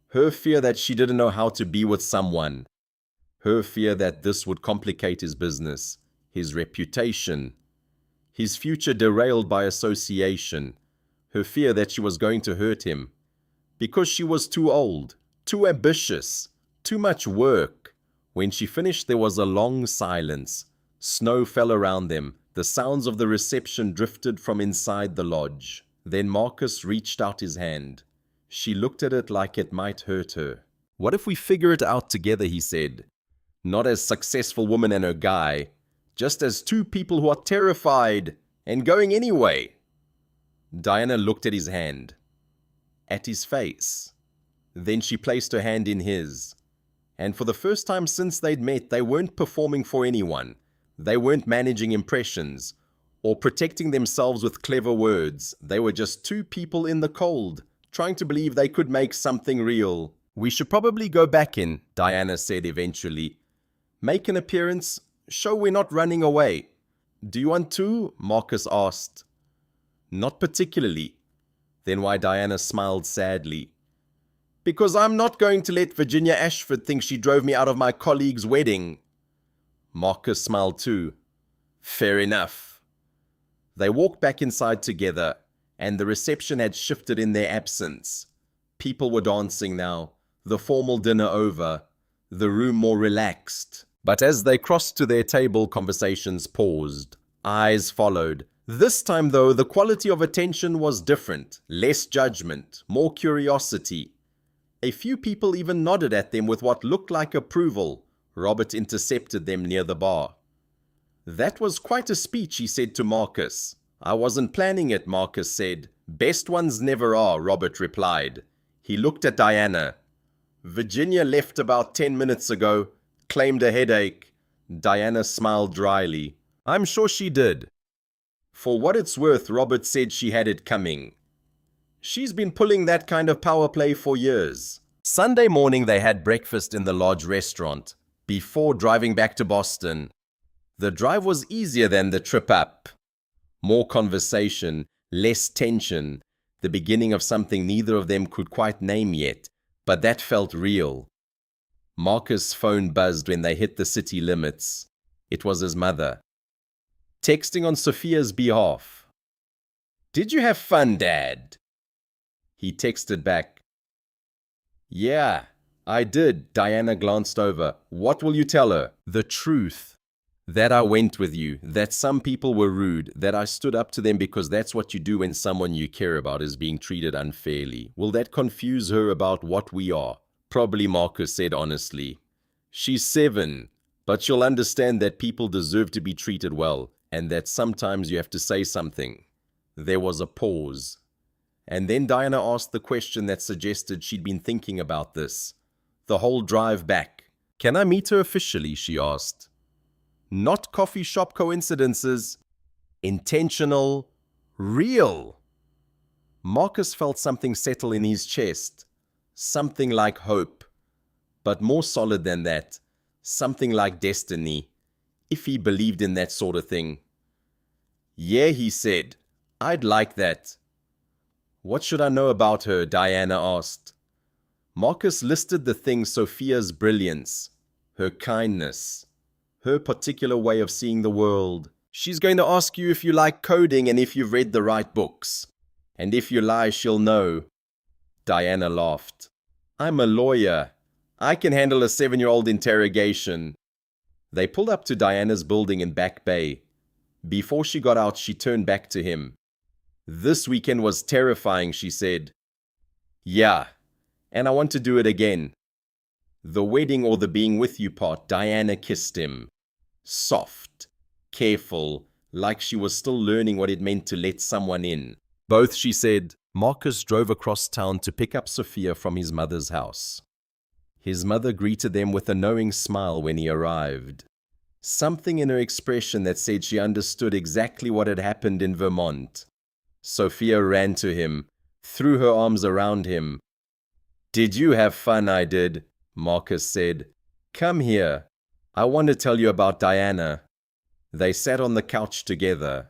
Her fear that she didn't know how to be with someone. Her fear that this would complicate his business, his reputation, his future derailed by association. Her fear that she was going to hurt him. Because she was too old, too ambitious, too much work. When she finished, there was a long silence. Snow fell around them. The sounds of the reception drifted from inside the lodge. Then Marcus reached out his hand. She looked at it like it might hurt her. What if we figure it out together, he said. Not as successful woman and her guy, just as two people who are terrified and going anyway. Diana looked at his hand, at his face. Then she placed her hand in his. And for the first time since they'd met, they weren't performing for anyone. They weren't managing impressions or protecting themselves with clever words. They were just two people in the cold, trying to believe they could make something real. We should probably go back in, Diana said eventually. Make an appearance, show we're not running away. Do you want to? Marcus asked. Not particularly. Then why? Diana smiled sadly. Because I'm not going to let Virginia Ashford think she drove me out of my colleague's wedding. Marcus smiled too. Fair enough. They walked back inside together, and the reception had shifted in their absence. People were dancing now, the formal dinner over, the room more relaxed. But as they crossed to their table, conversations paused. Eyes followed. This time, though, the quality of attention was different. Less judgment, more curiosity. A few people even nodded at them with what looked like approval. Robert intercepted them near the bar. That was quite a speech, he said to Marcus. I wasn't planning it, Marcus said. Best ones never are, Robert replied. He looked at Diana. Virginia left about 10 minutes ago, claimed a headache. Diana smiled dryly. I'm sure she did. For what it's worth, Robert said she had it coming. She's been pulling that kind of power play for years. Sunday morning they had breakfast in the lodge restaurant, before driving back to Boston. The drive was easier than the trip up. More conversation, less tension, the beginning of something neither of them could quite name yet, but that felt real. Marcus' phone buzzed when they hit the city limits. It was his mother. Texting on Sophia's behalf. Did you have fun, Dad? He texted back. Yeah, I did. Diana glanced over. What will you tell her? The truth. That I went with you, that some people were rude, that I stood up to them because that's what you do when someone you care about is being treated unfairly. Will that confuse her about what we are? Probably, Marcus said honestly. She's 7, but she'll understand that people deserve to be treated well, and that sometimes you have to say something. There was a pause. And then Diana asked the question that suggested she'd been thinking about this. The whole drive back. Can I meet her officially? She asked. Not coffee shop coincidences. Intentional. Real. Marcus felt something settle in his chest. Something like hope. But more solid than that. Something like destiny. If he believed in that sort of thing. Yeah, he said. I'd like that. What should I know about her? Diana asked. Marcus listed the things: Sophia's brilliance, her kindness, her particular way of seeing the world. She's going to ask you if you like coding and if you've read the right books. And if you lie, she'll know. Diana laughed. I'm a lawyer. I can handle a 7-year-old interrogation. They pulled up to Diana's building in Back Bay. Before she got out, she turned back to him. This weekend was terrifying, she said. Yeah, and I want to do it again. The wedding or the being with you part, Diana kissed him. Soft, careful, like she was still learning what it meant to let someone in. Both, she said. Marcus drove across town to pick up Sophia from his mother's house. His mother greeted them with a knowing smile when he arrived. Something in her expression that said she understood exactly what had happened in Vermont. Sophia ran to him, threw her arms around him. Did you have fun? I did, Marcus said. Come here. I want to tell you about Diana. They sat on the couch together.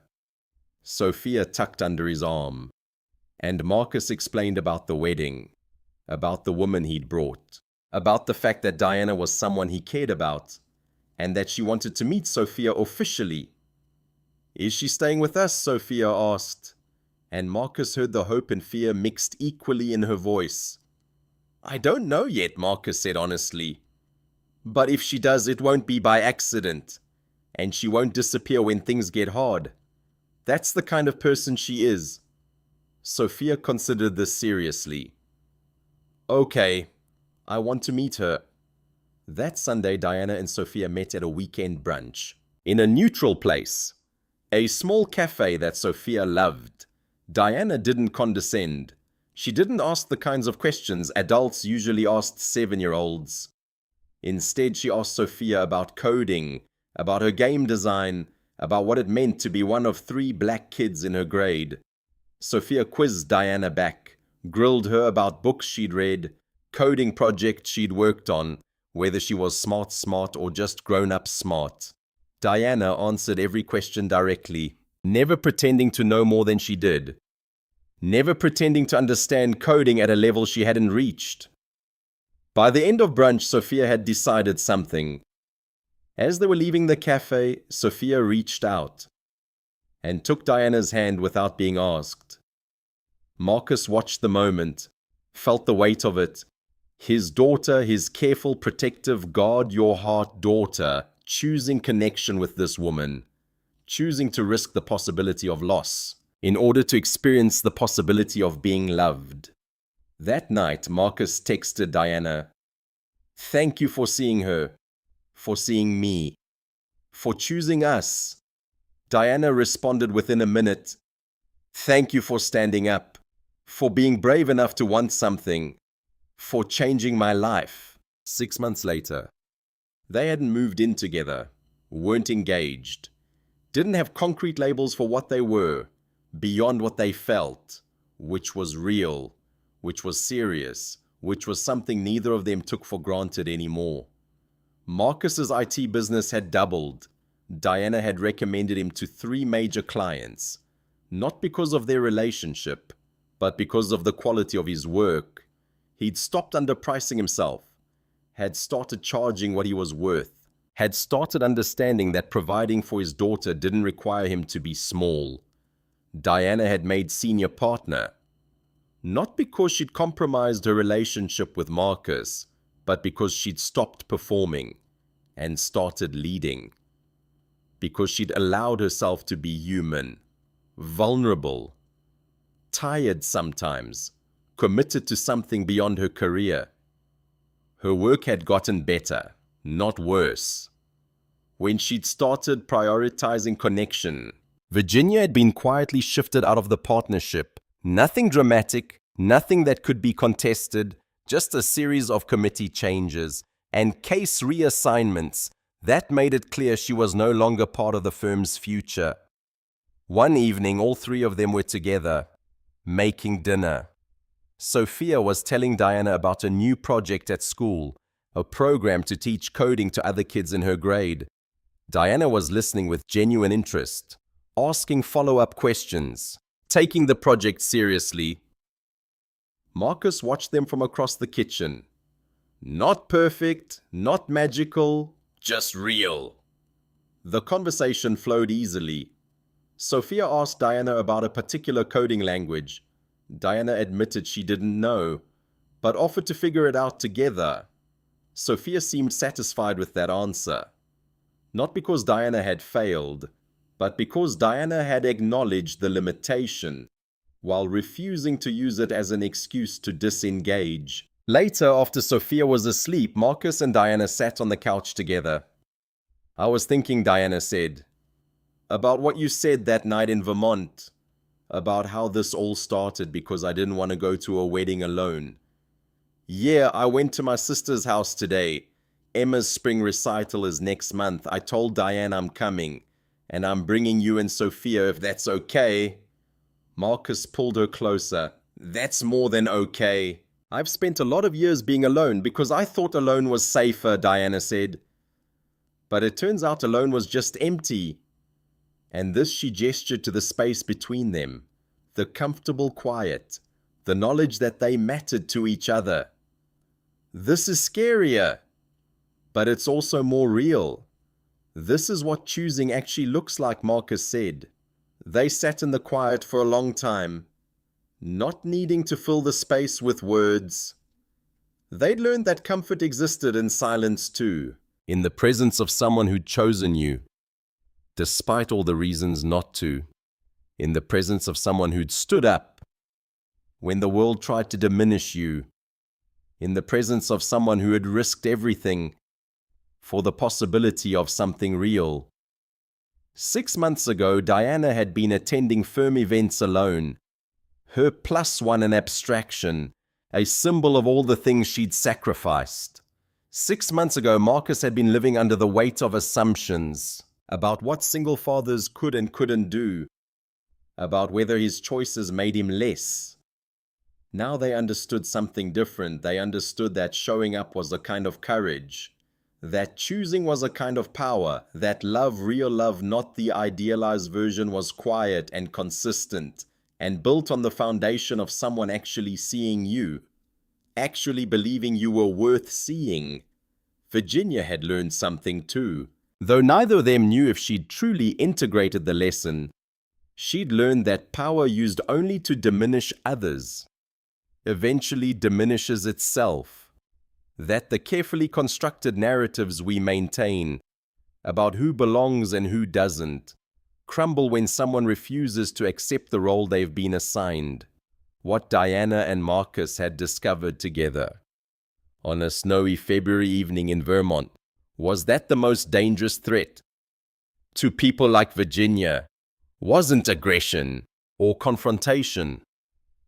Sophia tucked under his arm. And Marcus explained about the wedding, about the woman he'd brought, about the fact that Diana was someone he cared about, and that she wanted to meet Sophia officially. Is she staying with us? Sophia asked. And Marcus heard the hope and fear mixed equally in her voice. I don't know yet, Marcus said honestly. But if she does, it won't be by accident. And she won't disappear when things get hard. That's the kind of person she is. Sophia considered this seriously. Okay, I want to meet her. That Sunday, Diana and Sophia met at a weekend brunch. In a neutral place. A small cafe that Sophia loved. Diana didn't condescend. She didn't ask the kinds of questions adults usually asked 7-year-olds. Instead, she asked Sophia about coding, about her game design, about what it meant to be one of 3 black kids in her grade. Sophia quizzed Diana back, grilled her about books she'd read, coding project she'd worked on, whether she was smart or just grown-up smart. Diana answered every question directly, never pretending to know more than she did, never pretending to understand coding at a level she hadn't reached. By the end of brunch, Sophia had decided something. As they were leaving the cafe, Sophia reached out and took Diana's hand without being asked. Marcus watched the moment, felt the weight of it. His daughter, his careful, protective, guard your heart daughter, choosing connection with this woman, choosing to risk the possibility of loss in order to experience the possibility of being loved. That night, Marcus texted Diana, "Thank you for seeing her, for seeing me, for choosing us." Diana responded within a minute, "Thank you for standing up, for being brave enough to want something, for changing my life." 6 months later, they hadn't moved in together, weren't engaged, didn't have concrete labels for what they were, beyond what they felt, which was real, which was serious, which was something neither of them took for granted anymore. Marcus's IT business had doubled. Diana had recommended him to 3 major clients, not because of their relationship, but because of the quality of his work. He'd stopped underpricing himself, had started charging what he was worth, had started understanding that providing for his daughter didn't require him to be small. Diana had made senior partner, not because she'd compromised her relationship with Marcus, but because she'd stopped performing and started leading. Because she'd allowed herself to be human, vulnerable, tired sometimes, committed to something beyond her career. Her work had gotten better, not worse. When she'd started prioritizing connection, Virginia had been quietly shifted out of the partnership. Nothing dramatic, nothing that could be contested, just a series of committee changes and case reassignments that made it clear she was no longer part of the firm's future. One evening, all 3 of them were together, making dinner. Sophia was telling Diana about a new project at school, a program to teach coding to other kids in her grade. Diana was listening with genuine interest, asking follow-up questions, taking the project seriously. Marcus watched them from across the kitchen. Not perfect, not magical, just real. The conversation flowed easily. Sophia asked Diana about a particular coding language. Diana admitted she didn't know, but offered to figure it out together. Sophia seemed satisfied with that answer. Not because Diana had failed, but because Diana had acknowledged the limitation, while refusing to use it as an excuse to disengage. Later, after Sophia was asleep, Marcus and Diana sat on the couch together. "I was thinking," Diana said, "about what you said that night in Vermont, about how this all started because I didn't want to go to a wedding alone. Yeah, I went to my sister's house today. Emma's spring recital is next month. I told Diane I'm coming, and I'm bringing you and Sophia if that's okay." Marcus pulled her closer. "That's more than okay. I've spent a lot of years being alone because I thought alone was safer," Diana said. "But it turns out alone was just empty." And this she gestured to the space between them, the comfortable quiet, the knowledge that they mattered to each other. "This is scarier, but it's also more real. This is what choosing actually looks like," Marcus said. They sat in the quiet for a long time, not needing to fill the space with words. They'd learned that comfort existed in silence too, in the presence of someone who'd chosen you, despite all the reasons not to, in the presence of someone who'd stood up when the world tried to diminish you, in the presence of someone who had risked everything for the possibility of something real. 6 months ago, Diana had been attending firm events alone, her +1 an abstraction, a symbol of all the things she'd sacrificed. 6 months ago, Marcus had been living under the weight of assumptions about what single fathers could and couldn't do, about whether his choices made him less, Now they understood something different. They understood that showing up was a kind of courage, that choosing was a kind of power, that love, real love, not the idealized version, was quiet and consistent and built on the foundation of someone actually seeing you, actually believing you were worth seeing. Virginia had learned something too. Though neither of them knew if she'd truly integrated the lesson, she'd learned that power used only to diminish others eventually diminishes itself, that the carefully constructed narratives we maintain about who belongs and who doesn't crumble when someone refuses to accept the role they've been assigned. What Diana and Marcus had discovered together on a snowy February evening in Vermont was that the most dangerous threat to people like Virginia wasn't aggression or confrontation.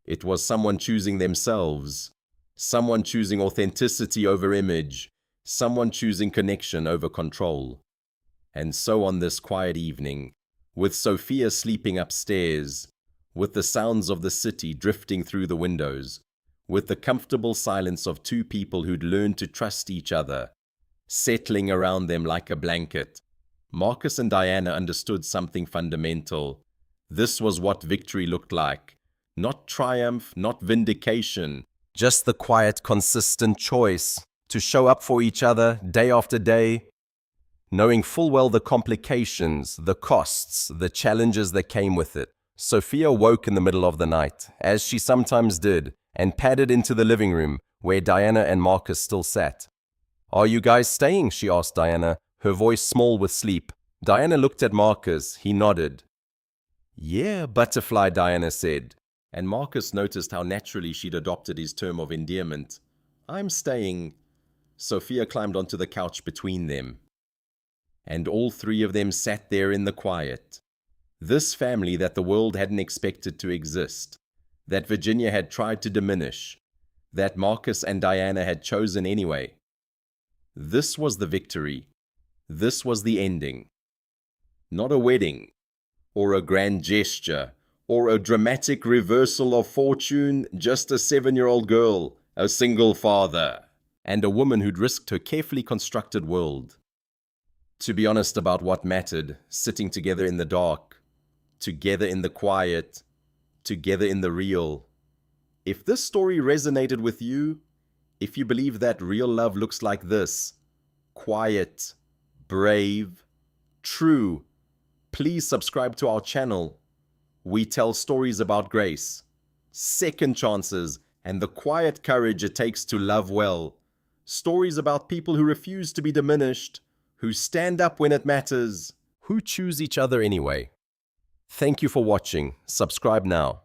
It was someone choosing themselves, someone choosing authenticity over image, someone choosing connection over control. And so on this quiet evening, with Sophia sleeping upstairs, with the sounds of the city drifting through the windows, with the comfortable silence of two people who'd learned to trust each other, settling around them like a blanket, Marcus and Diana understood something fundamental. This was what victory looked like. Not triumph, not vindication, just the quiet, consistent choice to show up for each other day after day, knowing full well the complications, the costs, the challenges that came with it. Sophia woke in the middle of the night, as she sometimes did, and padded into the living room, where Diana and Marcus still sat. "Are you guys staying?" she asked Diana, her voice small with sleep. Diana looked at Marcus. He nodded. "Yeah, butterfly," Diana said. And Marcus noticed how naturally she'd adopted his term of endearment. "I'm staying." Sophia climbed onto the couch between them. And all three of them sat there in the quiet. This family that the world hadn't expected to exist, that Virginia had tried to diminish, that Marcus and Diana had chosen anyway. This was the victory. This was the ending. Not a wedding, or a grand gesture, or a dramatic reversal of fortune, just a 7-year-old girl, a single father, and a woman who'd risked her carefully constructed world to be honest about what mattered, sitting together in the dark, together in the quiet, together in the real. If this story resonated with you, if you believe that real love looks like this, quiet, brave, true, please subscribe to our channel. We tell stories about grace, second chances, and the quiet courage it takes to love well. Stories about people who refuse to be diminished, who stand up when it matters, who choose each other anyway. Thank you for watching. Subscribe now.